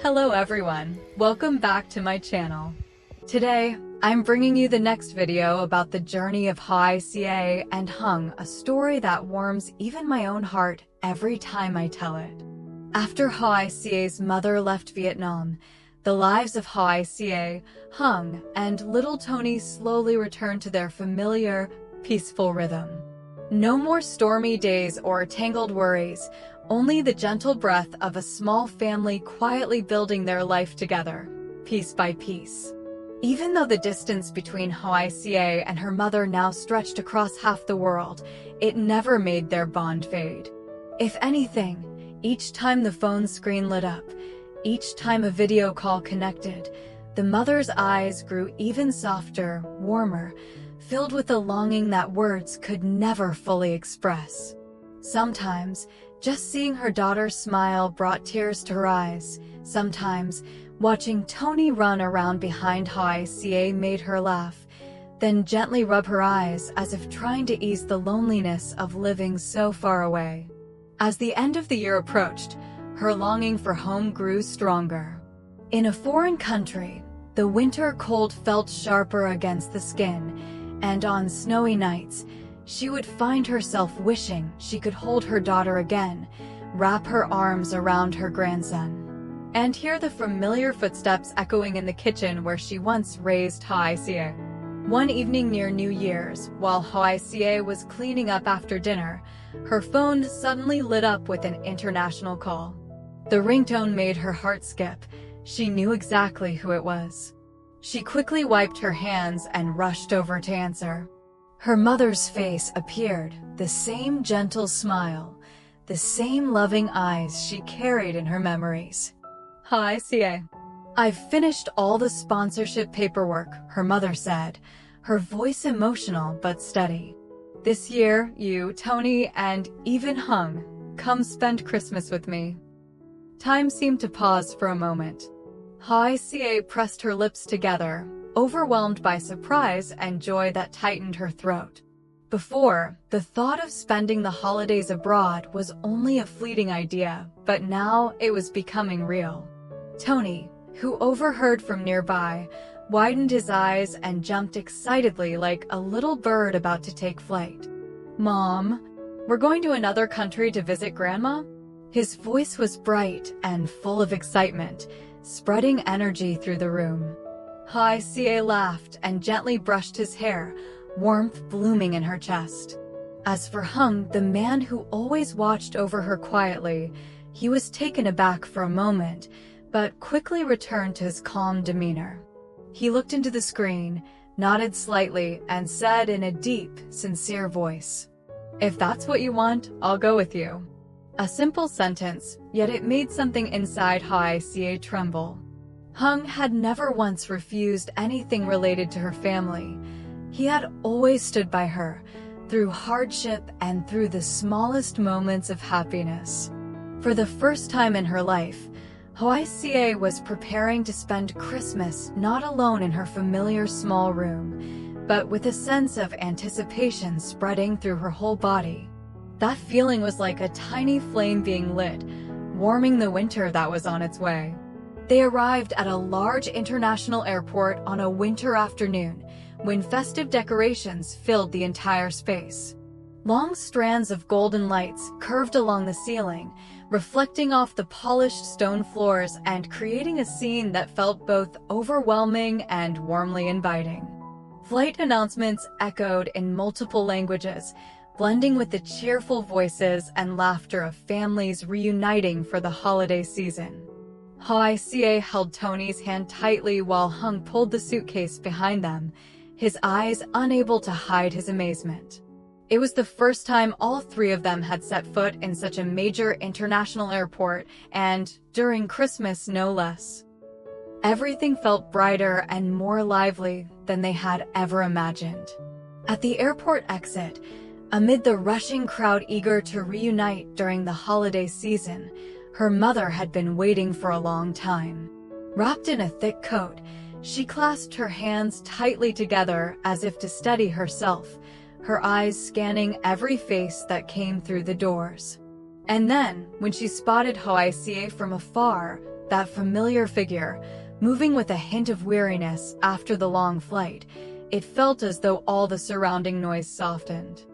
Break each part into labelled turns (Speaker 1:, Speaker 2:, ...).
Speaker 1: Hello everyone, welcome back to my channel. Today, I'm bringing you the next video about the journey of Hoai Ca and Hùng, a story that warms even my own heart every time I tell it. After Hoai Ca's mother left Vietnam, the lives of Hoai Ca, Hùng, and little Tony slowly returned to their familiar, peaceful rhythm. No more stormy days or tangled worries, only the gentle breath of a small family quietly building their life together, piece by piece. Even though the distance between Hoai Ca and her mother now stretched across half the world, it never made their bond fade. If anything, each time the phone screen lit up, each time a video call connected, the mother's eyes grew even softer, warmer, filled with a longing that words could never fully express. Sometimes, just seeing her daughter smile brought tears to her eyes. Sometimes, watching Tony run around behind Hoai Ca made her laugh, then gently rub her eyes as if trying to ease the loneliness of living so far away. As the end of the year approached, her longing for home grew stronger. In a foreign country, the winter cold felt sharper against the skin, and on snowy nights, she would find herself wishing she could hold her daughter again, wrap her arms around her grandson, and hear the familiar footsteps echoing in the kitchen where she once raised Hoai Ca. One evening near New Year's, while Hoai Ca was cleaning up after dinner, her phone suddenly lit up with an international call. The ringtone made her heart skip. She knew exactly who it was. She quickly wiped her hands and rushed over to answer. Her mother's face appeared, the same gentle smile, the same loving eyes she carried in her memories. Hoai Ca. I've finished all the sponsorship paperwork, her mother said, her voice emotional but steady. This year, you, Tony, and even Hùng, come spend Christmas with me. Time seemed to pause for a moment. Hoai Ca pressed her lips together, overwhelmed by surprise and joy that tightened her throat. Before, the thought of spending the holidays abroad was only a fleeting idea, but now it was becoming real. Tony, who overheard from nearby, widened his eyes and jumped excitedly like a little bird about to take flight. Mom, we're going to another country to visit Grandma? His voice was bright and full of excitement, spreading energy through the room. Hoai Ca laughed and gently brushed his hair, warmth blooming in her chest. As for Hùng, the man who always watched over her quietly, he was taken aback for a moment, but quickly returned to his calm demeanor. He looked into the screen, nodded slightly, and said in a deep, sincere voice, "If that's what you want, I'll go with you." A simple sentence, yet it made something inside Hoai Ca tremble. Hùng had never once refused anything related to her family. He had always stood by her, through hardship and through the smallest moments of happiness. For the first time in her life, Hoai Ca was preparing to spend Christmas not alone in her familiar small room, but with a sense of anticipation spreading through her whole body. That feeling was like a tiny flame being lit, warming the winter that was on its way. They arrived at a large international airport on a winter afternoon, when festive decorations filled the entire space. Long strands of golden lights curved along the ceiling, reflecting off the polished stone floors and creating a scene that felt both overwhelming and warmly inviting. Flight announcements echoed in multiple languages, blending with the cheerful voices and laughter of families reuniting for the holiday season. Hoai Ca held Tony's hand tightly while Hùng pulled the suitcase behind them, his eyes unable to hide his amazement. It was the first time all three of them had set foot in such a major international airport, and during Christmas no less. Everything felt brighter and more lively than they had ever imagined. At the airport exit, amid the rushing crowd eager to reunite during the holiday season, her mother had been waiting for a long time. Wrapped in a thick coat, she clasped her hands tightly together as if to steady herself, her eyes scanning every face that came through the doors. And then, when she spotted Hoai Ca from afar, that familiar figure, moving with a hint of weariness after the long flight, it felt as though all the surrounding noise softened.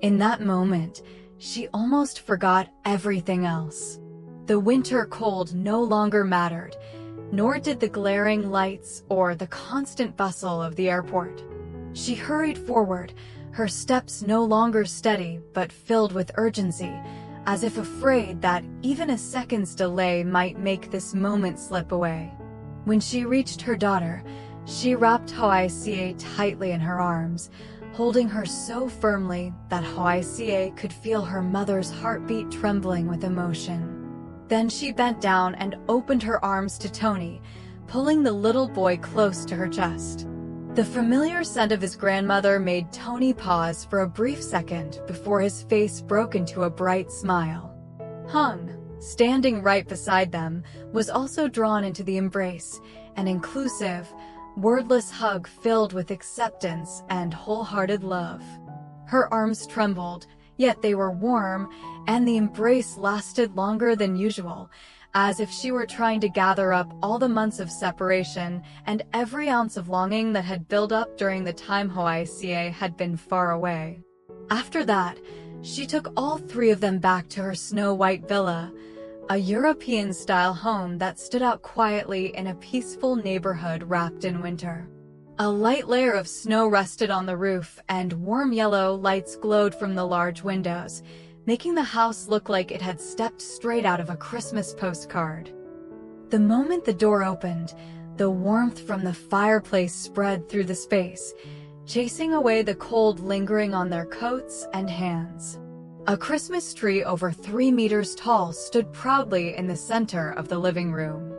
Speaker 1: In that moment, she almost forgot everything else. The winter cold no longer mattered, nor did the glaring lights or the constant bustle of the airport. She hurried forward, her steps no longer steady but filled with urgency, as if afraid that even a second's delay might make this moment slip away. When she reached her daughter, she wrapped Hoai Ca tightly in her arms, holding her so firmly that Hoai Ca could feel her mother's heartbeat trembling with emotion. Then she bent down and opened her arms to Tony, pulling the little boy close to her chest. The familiar scent of his grandmother made Tony pause for a brief second before his face broke into a bright smile. Hung, standing right beside them, was also drawn into the embrace, an inclusive, wordless hug filled with acceptance and wholehearted love. Her arms trembled, yet they were warm, and the embrace lasted longer than usual, as if she were trying to gather up all the months of separation and every ounce of longing that had built up during the time Hoai Ca had been far away. After that, she took all three of them back to her snow-white villa, a European-style home that stood out quietly in a peaceful neighborhood wrapped in winter. A light layer of snow rested on the roof, and warm yellow lights glowed from the large windows, making the house look like it had stepped straight out of a Christmas postcard. The moment the door opened, the warmth from the fireplace spread through the space, chasing away the cold lingering on their coats and hands. A Christmas tree over 3 meters tall stood proudly in the center of the living room.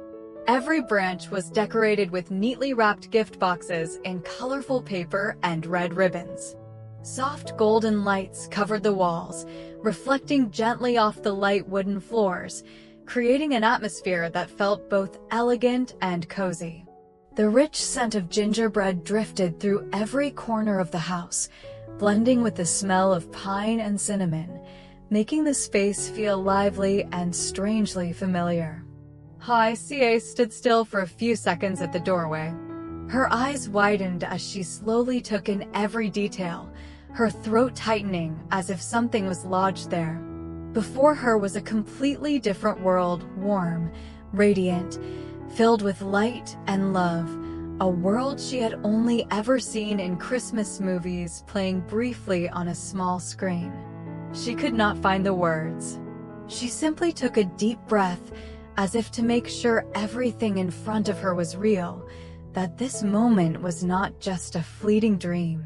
Speaker 1: Every branch was decorated with neatly wrapped gift boxes in colorful paper and red ribbons. Soft golden lights covered the walls, reflecting gently off the light wooden floors, creating an atmosphere that felt both elegant and cozy. The rich scent of gingerbread drifted through every corner of the house, blending with the smell of pine and cinnamon, making the space feel lively and strangely familiar. Hoai Ca stood still for a few seconds at the doorway. Her eyes widened as she slowly took in every detail, her throat tightening as if something was lodged there. Before her was a completely different world, warm, radiant, filled with light and love, a world she had only ever seen in Christmas movies playing briefly on a small screen. She could not find the words. She simply took a deep breath, as if to make sure everything in front of her was real, that this moment was not just a fleeting dream.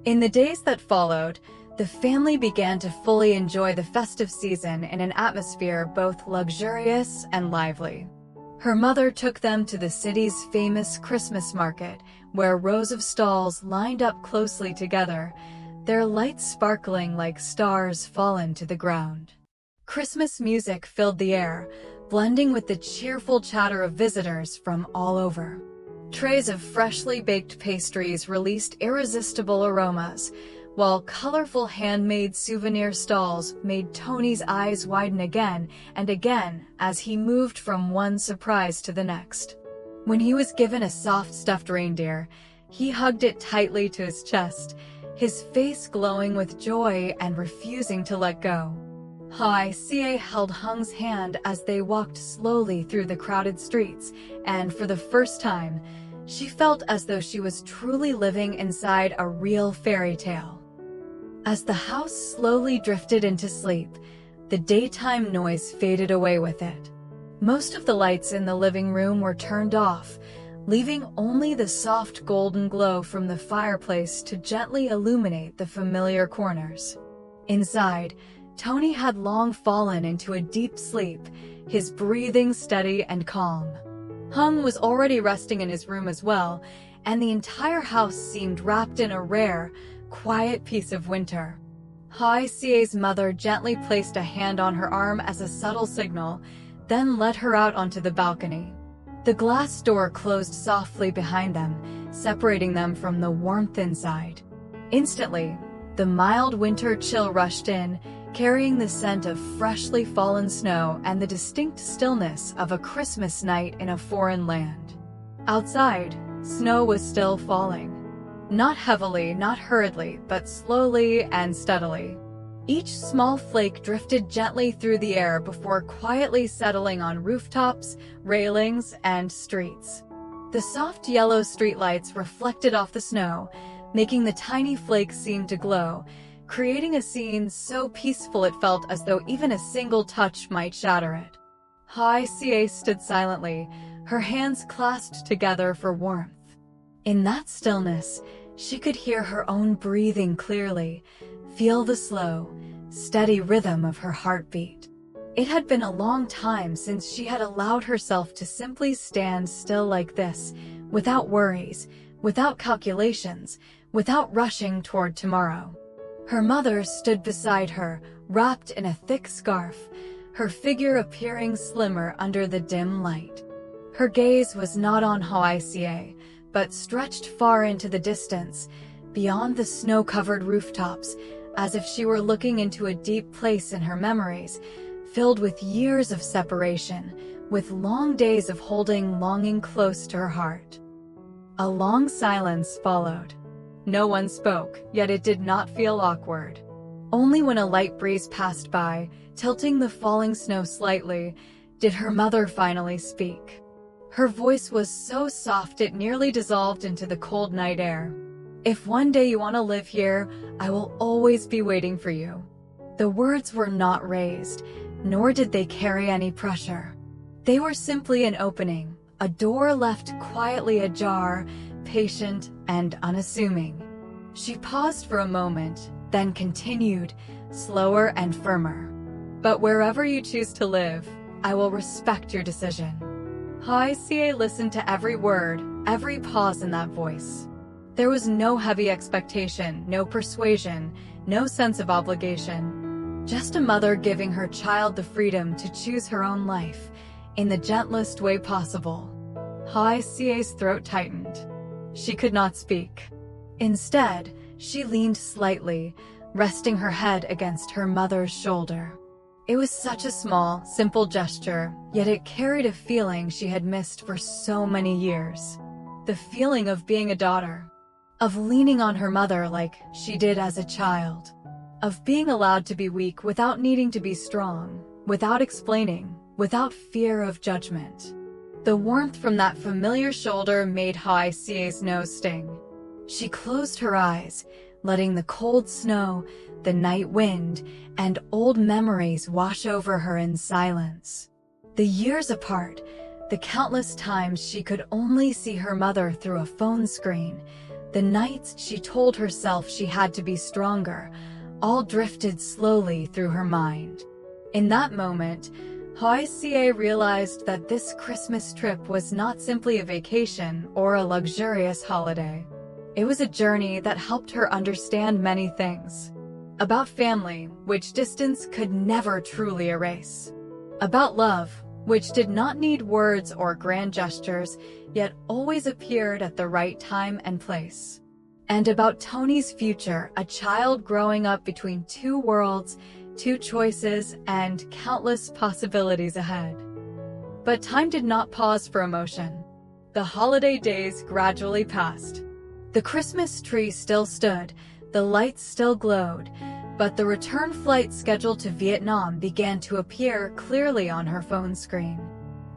Speaker 1: In the days that followed, the family began to fully enjoy the festive season in an atmosphere both luxurious and lively. Her mother took them to the city's famous Christmas market, where rows of stalls lined up closely together, their lights sparkling like stars fallen to the ground. Christmas music filled the air, blending with the cheerful chatter of visitors from all over. Trays of freshly baked pastries released irresistible aromas, while colorful handmade souvenir stalls made Tony's eyes widen again and again as he moved from one surprise to the next. When he was given a soft stuffed reindeer, he hugged it tightly to his chest, his face glowing with joy and refusing to let go. Hoai Ca held Hung's hand as they walked slowly through the crowded streets, and for the first time, she felt as though she was truly living inside a real fairy tale. As the house slowly drifted into sleep, the daytime noise faded away with it. Most of the lights in the living room were turned off, leaving only the soft golden glow from the fireplace to gently illuminate the familiar corners. Inside, Tony had long fallen into a deep sleep, his breathing steady and calm. Hung was already resting in his room as well, and the entire house seemed wrapped in a rare, quiet piece of winter. Hoai Ca's mother gently placed a hand on her arm as a subtle signal, then led her out onto the balcony. The glass door closed softly behind them, separating them from the warmth inside. Instantly, the mild winter chill rushed in, carrying the scent of freshly fallen snow and the distinct stillness of a Christmas night in a foreign land. Outside, snow was still falling. Not heavily, not hurriedly, but slowly and steadily. Each small flake drifted gently through the air before quietly settling on rooftops, railings, and streets. The soft yellow streetlights reflected off the snow, making the tiny flakes seem to glow, creating a scene so peaceful it felt as though even a single touch might shatter it. Hoai Ca stood silently, her hands clasped together for warmth. In that stillness, she could hear her own breathing clearly, feel the slow, steady rhythm of her heartbeat. It had been a long time since she had allowed herself to simply stand still like this, without worries, without calculations, without rushing toward tomorrow. Her mother stood beside her, wrapped in a thick scarf, her figure appearing slimmer under the dim light. Her gaze was not on Hoai Ca, but stretched far into the distance, beyond the snow-covered rooftops, as if she were looking into a deep place in her memories, filled with years of separation, with long days of holding longing close to her heart. A long silence followed. No one spoke, yet it did not feel awkward. Only when a light breeze passed by, tilting the falling snow slightly, did her mother finally speak. Her voice was so soft it nearly dissolved into the cold night air. "If one day you want to live here, I will always be waiting for you." The words were not raised, nor did they carry any pressure. They were simply an opening, a door left quietly ajar, patient and unassuming. She paused for a moment, then continued, slower and firmer. "But wherever you choose to live, I will respect your decision." Hoai Ca listened to every word, every pause in that voice. There was no heavy expectation, no persuasion, no sense of obligation. Just a mother giving her child the freedom to choose her own life, in the gentlest way possible. Hoai Ca's throat tightened. She could not speak. Instead, she leaned slightly, resting her head against her mother's shoulder. It was such a small, simple gesture, yet it carried a feeling she had missed for so many years. The feeling of being a daughter. Of leaning on her mother like she did as a child. Of being allowed to be weak without needing to be strong, without explaining, without fear of judgment. The warmth from that familiar shoulder made Hoai Ca's nose sting. She closed her eyes, letting the cold snow, the night wind, and old memories wash over her in silence. The years apart, the countless times she could only see her mother through a phone screen, the nights she told herself she had to be stronger, all drifted slowly through her mind. In that moment, Hoai Ca realized that this Christmas trip was not simply a vacation or a luxurious holiday. It was a journey that helped her understand many things. About family, which distance could never truly erase. About love, which did not need words or grand gestures, yet always appeared at the right time and place. And about Tony's future, a child growing up between two worlds, two choices, and countless possibilities ahead. But time did not pause for emotion. The holiday days gradually passed. The Christmas tree still stood, the lights still glowed, but the return flight scheduled to Vietnam began to appear clearly on her phone screen.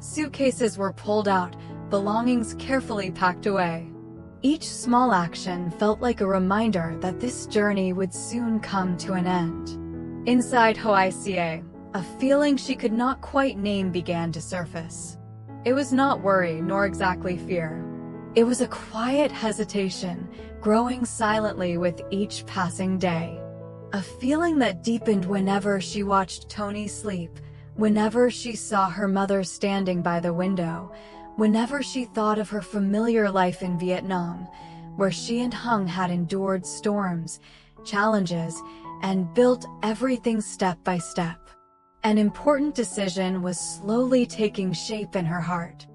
Speaker 1: Suitcases were pulled out, belongings carefully packed away. Each small action felt like a reminder that this journey would soon come to an end. Inside Hoai Ca, a feeling she could not quite name began to surface. It was not worry nor exactly fear. It was a quiet hesitation, growing silently with each passing day. A feeling that deepened whenever she watched Tony sleep, whenever she saw her mother standing by the window, whenever she thought of her familiar life in Vietnam, where she and Hùng had endured storms, challenges, and built everything step by step. An important decision was slowly taking shape in her heart.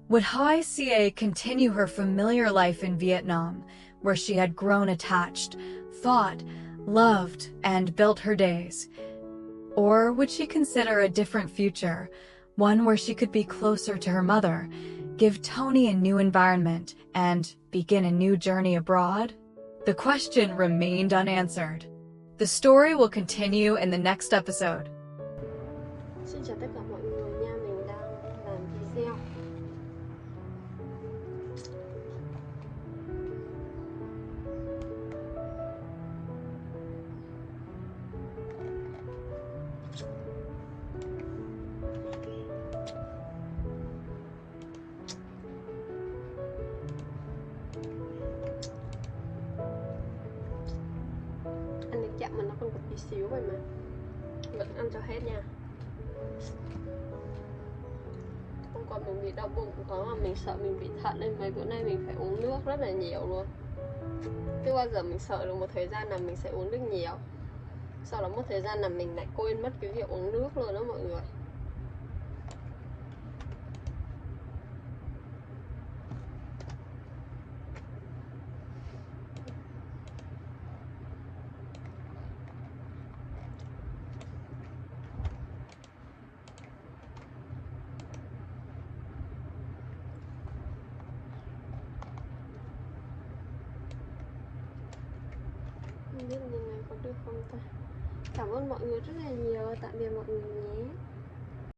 Speaker 1: Would Hoai Ca continue her familiar life in Vietnam, where she had grown attached, fought, loved, and built her days? Or would she consider a different future, one where she could be closer to her mother, give Tony a new environment, and begin a new journey abroad? The question remained unanswered. The story will continue in the next episode.
Speaker 2: Xin chào tất cả mọi người nha, mình đang làm video. Ăn được chậm mà nó còn có tí xíu vậy mà vẫn ăn cho hết nha. Không còn mình bị đau bụng có mà mình sợ mình bị thận nên mấy bữa nay mình phải uống nước rất là nhiều luôn. Chưa bao giờ mình sợ được một thời gian nào mình sẽ uống nước nhiều. Sau đó một thời gian là mình lại quên mất cái việc uống nước luôn đó mọi người. Không biết như này có được không ta. Cảm ơn mọi người rất là nhiều. Tạm biệt mọi người nhé.